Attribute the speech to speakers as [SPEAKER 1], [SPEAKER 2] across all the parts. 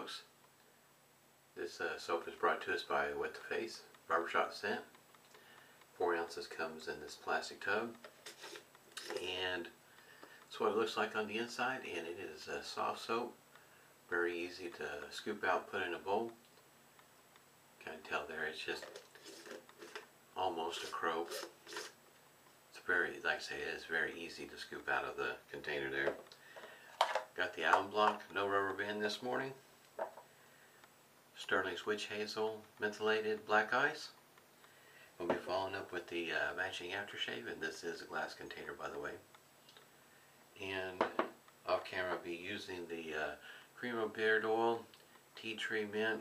[SPEAKER 1] folks. This soap is brought to us by What the Face Barber Shop scent. 4 ounces comes in this plastic tub, and that's what it looks like on the inside. And it is a soft soap, very easy to scoop out, put in a bowl. Can't tell there, it's just almost a crow. It's very, like I say, it's very easy to scoop out of the container there. Got the alum block, no rubber band this morning. Stirling Hazel, mentholated Black Ice. We'll be following up with the matching aftershave, and this is a glass container, by the way. And off camera I'll be using the Cremo beard oil, tea tree mint,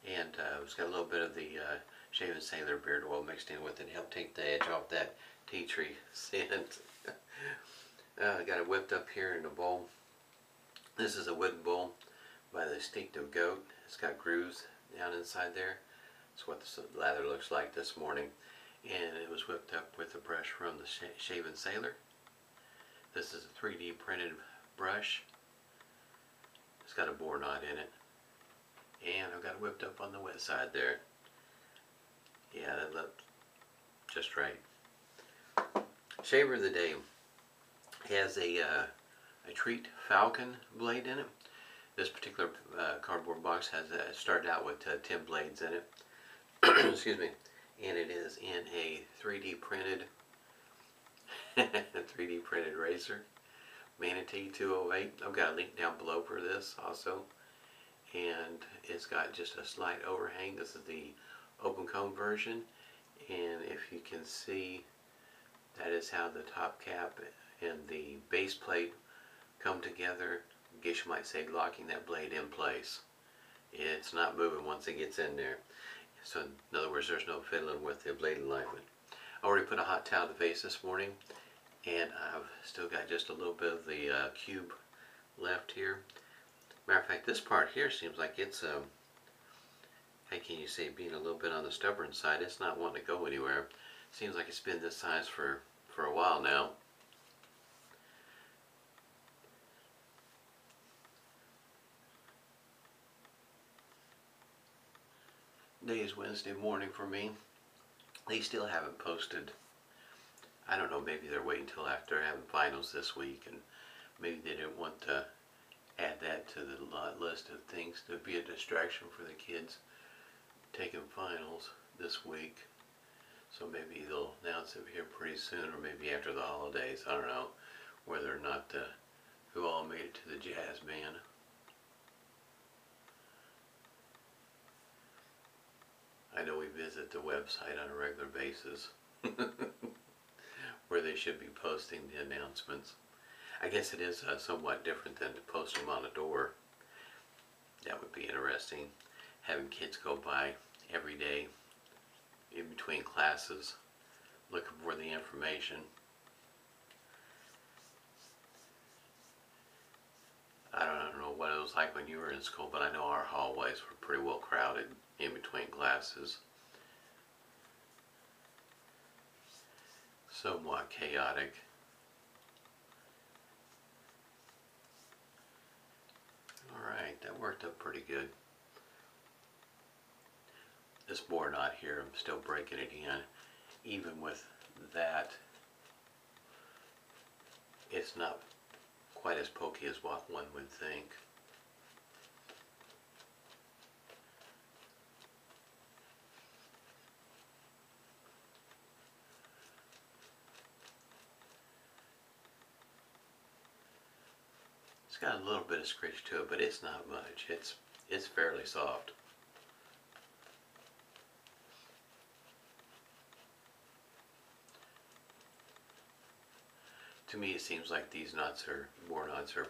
[SPEAKER 1] and it's got a little bit of the Shaven Sailor beard oil mixed in with it to help take the edge off that tea tree scent. Got it whipped up here in a bowl. This is a wooden bowl by the distinctive goat. It's got grooves down inside there. That's what the lather looks like this morning. And it was whipped up with a brush from the Shaven Sailor. This is a 3D printed brush. It's got a boar knot in it. And I've got it whipped up on the wet side there. Yeah, that looked just right. Shaver of the day has a Treet Falcon blade in it. This particular cardboard box has started out with 10 blades in it. Excuse me. And it is in a 3D printed 3D printed razor, Manatee 208. I've got a link down below for this also. And it's got just a slight overhang. This is the open comb version, and if you can see, that is how the top cap and the base plate come together. I guess you might say locking that blade in place. It's not moving once it gets in there. So in other words, there's no fiddling with the blade alignment. I already put a hot towel to the face this morning, and I've still got just a little bit of the cube left here. Matter of fact, this part here seems like it's how can you say, being a little bit on the stubborn side. It's not wanting to go anywhere. Seems like it's been this size for a while now. Today is Wednesday morning for me. They still haven't posted. I don't know, maybe they're waiting until after having finals this week, and maybe they didn't want to add that to the list of things to be a distraction for the kids taking finals this week. So maybe they'll announce it here pretty soon, or maybe after the holidays. I don't know whether or not who all made it to the jazz band. I know we visit the website on a regular basis where they should be posting the announcements. I guess it is somewhat different than to post them on a door. That would be interesting. Having kids go by every day in between classes looking for the information. I don't know what it was like when you were in school, but I know our hallways were pretty well crowded in between classes. Somewhat chaotic. Alright, that worked out pretty good. This boar knot here, I'm still breaking it in. Even with that, it's not quite as pokey as what one would think. It's got a little bit of scratch to it, but it's not much. It's fairly soft. To me, it seems like these knots boar knots are,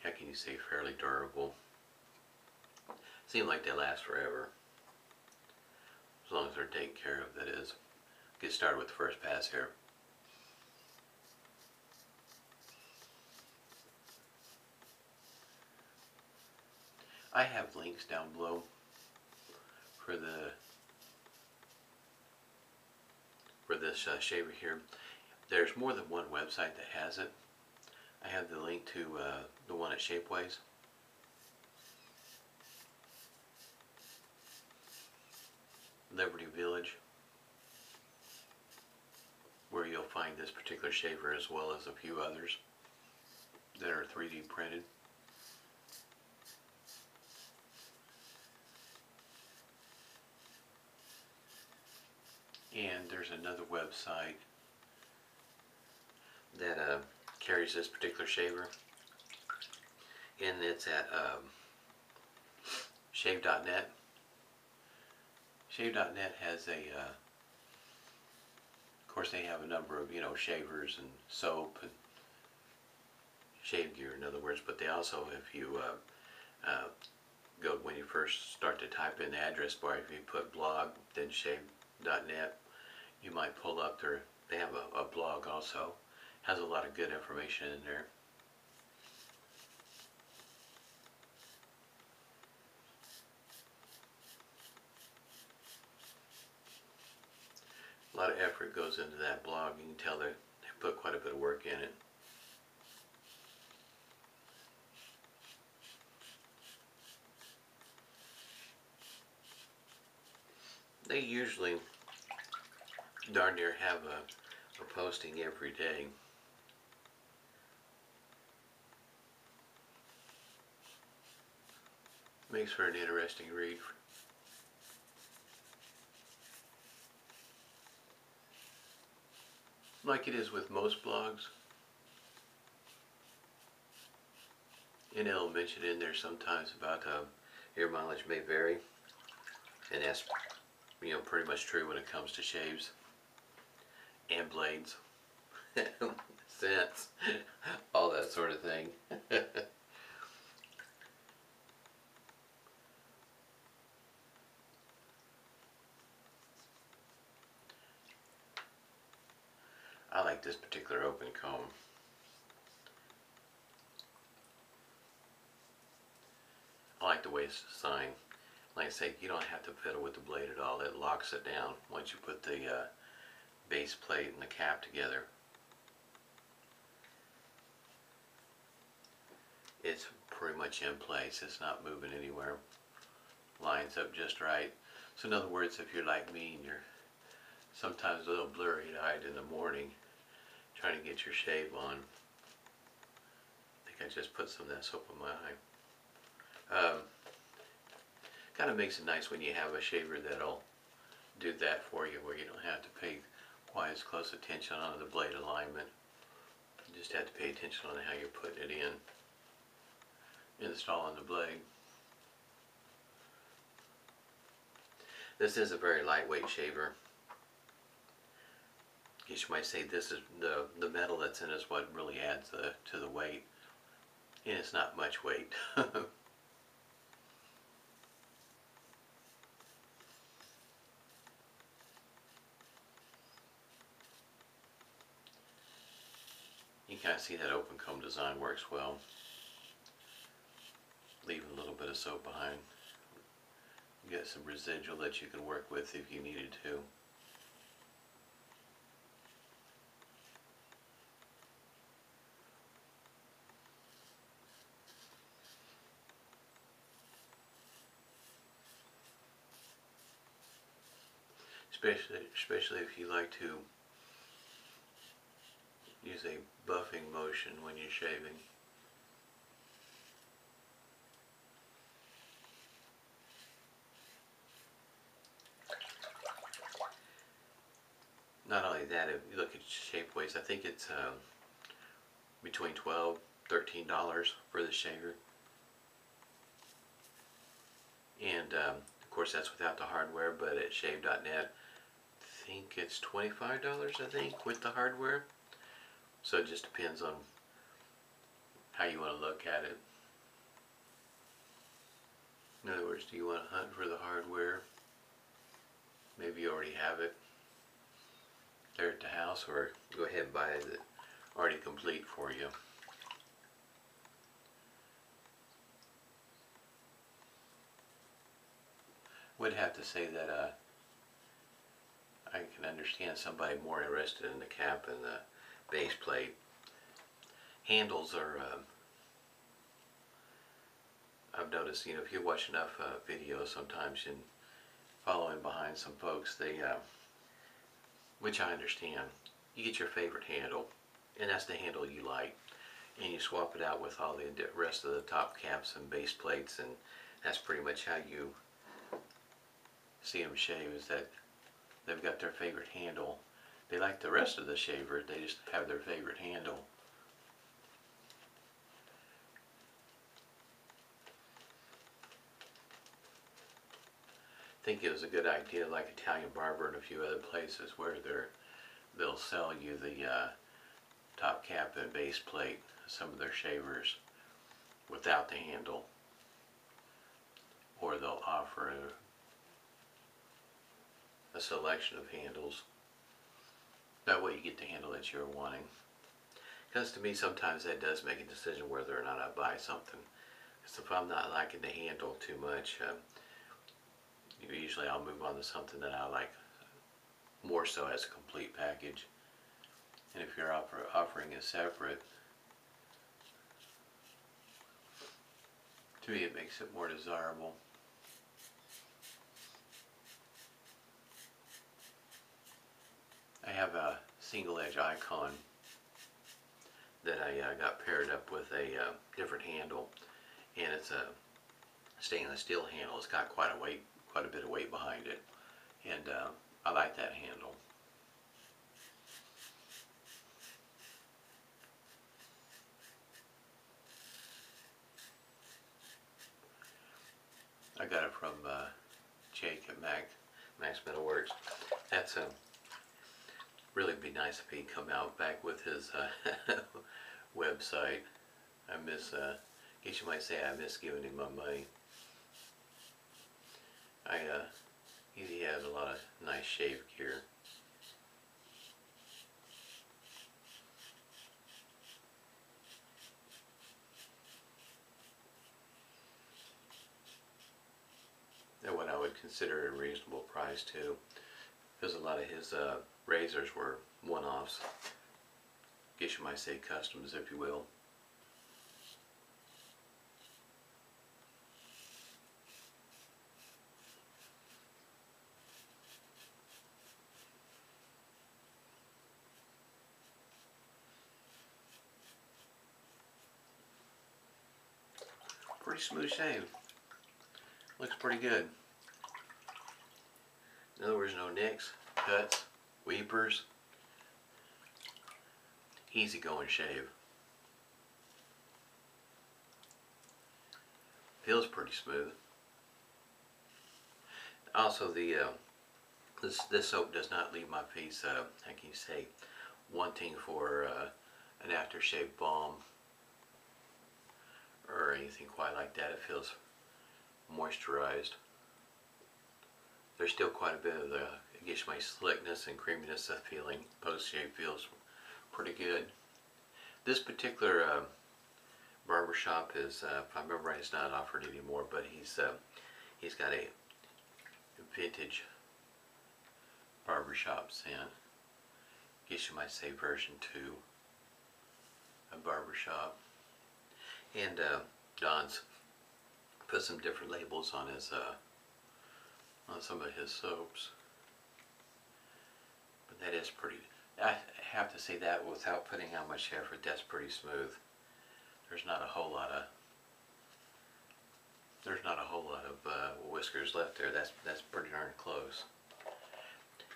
[SPEAKER 1] how can you say, fairly durable. Seem like they last forever, as long as they're taken care of, that is. Get started with the first pass here. I have links down below for this shaver here. There's more than one website that has it. I have the link to the one at Shapeways. Liberty Village, where you'll find this particular shaver as well as a few others that are 3D printed. And there's another website that carries this particular shaver, and it's at shave.net. Shave.net has a, of course they have a number of, shavers and soap and shave gear, in other words, but they also, if you when you first start to type in the address bar, if you put blog, then shave.net, you might pull up they have a blog also. Has a lot of good information in there. A lot of effort goes into that blog. You can tell they put quite a bit of work in it. They usually darn near have a posting every day. Makes for an interesting read. Like it is with most blogs. And it'll mention in there sometimes about air mileage may vary. And that's, pretty much true when it comes to shaves and blades, scents, all that sort of thing. I like this particular open comb. I like the way it's designed. Like I say, you don't have to fiddle with the blade at all. It locks it down once you put the base plate and the cap together. It's pretty much in place. It's not moving anywhere. Lines up just right. So in other words, if you're like me and you're sometimes a little blurry-eyed in the morning trying to get your shave on, I think I just put some of that soap in my eye. Kind of makes it nice when you have a shaver that'll do that for you, where you don't have to pay quite as close attention on the blade alignment. You just have to pay attention on how you're putting it in, installing the blade. This is a very lightweight shaver. I guess you might say this is the metal that's in is what really adds to the weight, and it's not much weight. You kind of see that open comb design works well. Leave a little bit of soap behind. You get some residual that you can work with if you needed to. Especially if you like to use a buffing motion when you're shaving. Not only that, if you look at Shapeways, I think it's between $12 $13 for the shaver. And of course that's without the hardware, but at shave.net I think it's $25, I think, with the hardware. So it just depends on how you want to look at it. In other words, do you want to hunt for the hardware? Maybe you already have it there at the house, or go ahead and buy it already complete for you. Would have to say that I can understand somebody more interested in the cap and the base plate. Handles are, I've noticed, if you watch enough videos, sometimes following behind some folks. They, which I understand, you get your favorite handle, and that's the handle you like, and you swap it out with all the rest of the top caps and base plates, and that's pretty much how you see them shave, is that they've got their favorite handle. They like the rest of the shaver, they just have their favorite handle. I think it was a good idea, like Italian Barber and a few other places, where they'll sell you the top cap and base plate, some of their shavers, without the handle, or they'll offer a selection of handles. That way you get the handle that you're wanting. Because to me, sometimes that does make a decision whether or not I buy something. Because if I'm not liking the handle too much, usually I'll move on to something that I like more so as a complete package. And if you're offering it separate, to me it makes it more desirable. I have a single edge icon that I got paired up with a different handle, and it's a stainless steel handle. It's got quite a bit of weight behind it, and I like that handle. I got it from Jake at Max Metalworks. That's really be nice if he'd come out back with his website. I guess you might say I miss giving him my money. He has a lot of nice shave gear. At what I would consider a reasonable price too, because a lot of his razors were one-offs. Guess you might say customs, if you will. Pretty smooth shave. Looks pretty good. In other words, no nicks, cuts, weepers. Easy going shave. Feels pretty smooth. Also, this soap does not leave my face, how can you say, wanting for an aftershave balm or anything quite like that. It feels moisturized. There's still quite a bit of the, I guess, my slickness and creaminess of feeling. Post-shave feels pretty good. This particular barbershop is, if I remember right, it's not offered anymore, but he's got a vintage barbershop scent. I guess you might say version 2 of barbershop. And Don's put some different labels on his on some of his soaps, but that is pretty. I have to say that without putting out much effort, that's pretty smooth. There's not a whole lot of whiskers left there. That's pretty darn close,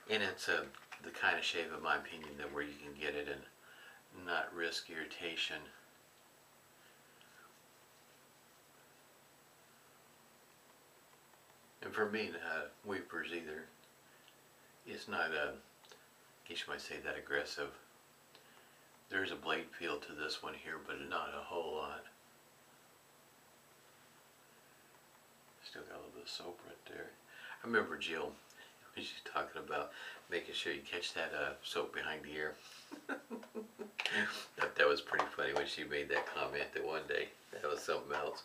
[SPEAKER 1] and it's the kind of shave, in my opinion, that where you can get it and not risk irritation. And for me, weepers either. It's not, I guess you might say, that aggressive. There's a blade feel to this one here, but not a whole lot. Still got a little bit of soap right there. I remember Jill, when she's talking about making sure you catch that soap behind the ear. That was pretty funny when she made that comment that one day. That was something else.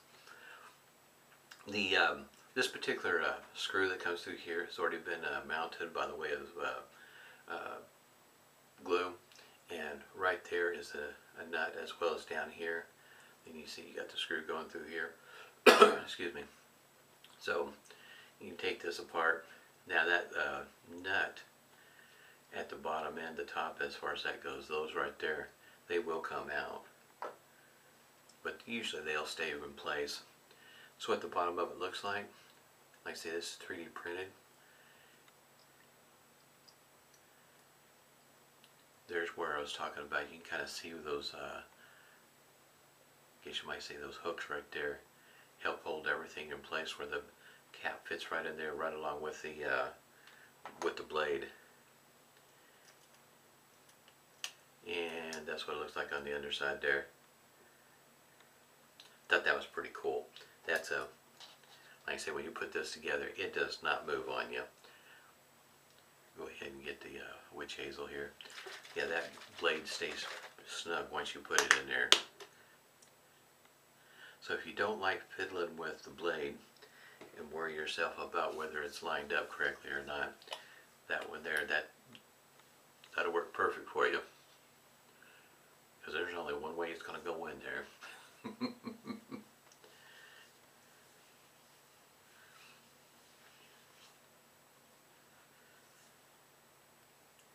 [SPEAKER 1] This particular screw that comes through here has already been mounted by the way of glue, and right there is a nut, as well as down here. And you see you got the screw going through here. Excuse me. So you can take this apart, Now that nut at the bottom and the top, as far as that goes, those right there, they will come out. But usually they'll stay in place. So what the bottom of it looks like I say, this is 3D printed. There's where I was talking about. You can kind of see those, I guess you might say those hooks right there help hold everything in place, where the cap fits right in there, right along with the blade. And that's what it looks like on the underside there. Thought that was pretty cool. That's a, like I say, when you put this together, it does not move on you. Go ahead and get the witch hazel here. Yeah, that blade stays snug once you put it in there. So if you don't like fiddling with the blade and worry yourself about whether it's lined up correctly or not, that one there, that'll work perfect for you. Because there's only one way it's going to go in there.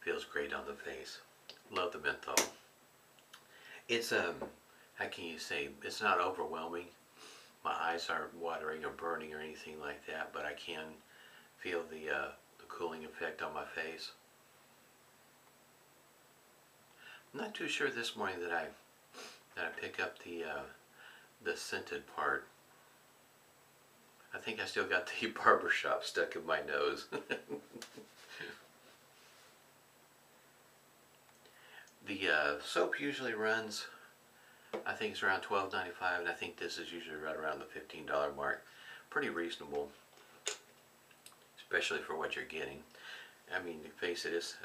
[SPEAKER 1] Feels great on the face. Love the menthol. It's how can you say, it's not overwhelming. My eyes aren't watering or burning or anything like that, but I can feel the cooling effect on my face. I'm not too sure this morning that I pick up the scented part. I think I still got the barber shop stuck in my nose. The soap usually runs, I think it's around $12.95, and I think this is usually right around the $15 mark. Pretty reasonable, especially for what you're getting. I mean, face it, it's,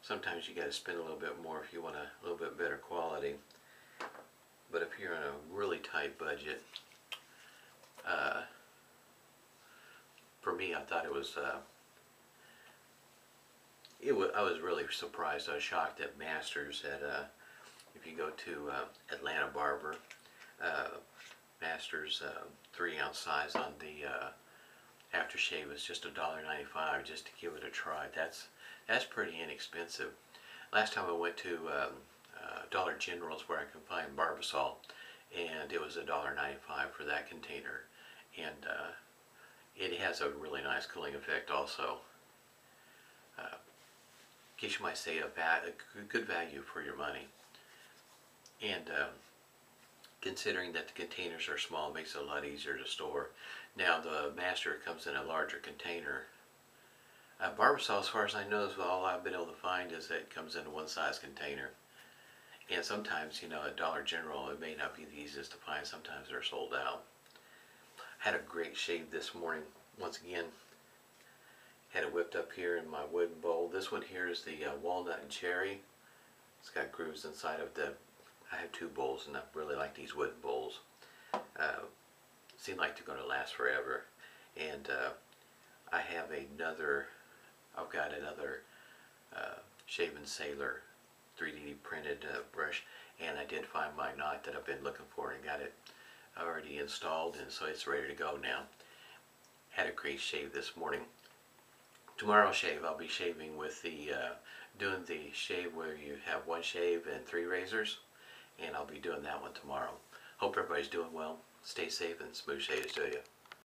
[SPEAKER 1] sometimes you got to spend a little bit more if you want a little bit better quality. But if you're on a really tight budget, for me, I thought it was. I was really surprised. I was shocked at Masters at if you go to Atlanta Barber, Masters 3-ounce size on the aftershave is just $1.95 just to give it a try. That's pretty inexpensive. Last time I went to Dollar General's, where I can find Barbasol, and it was $1.95 for that container, and it has a really nice cooling effect also. I guess you might say a good value for your money. And considering that the containers are small, it makes it a lot easier to store. Now the Master comes in a larger container. Barbasol, as far as I know, is all I've been able to find is that it comes in a one-size container. And sometimes, you know, at Dollar General, it may not be the easiest to find. Sometimes they're sold out. Had a great shave this morning. Once again, had it whipped up here in my wooden bowl. This one here is the walnut and cherry. It's got grooves inside of the. I have two bowls, and I really like these wooden bowls. Seem like they're going to last forever. And I have another. I've got another Shaven Sailor 3D printed brush, and I did find my knot that I've been looking for and got it already installed, and so it's ready to go now. Had a great shave this morning. Tomorrow shave, I'll be shaving with the, doing the shave where you have one shave and 3 razors, and I'll be doing that one tomorrow. Hope everybody's doing well. Stay safe and smooth shaves to you.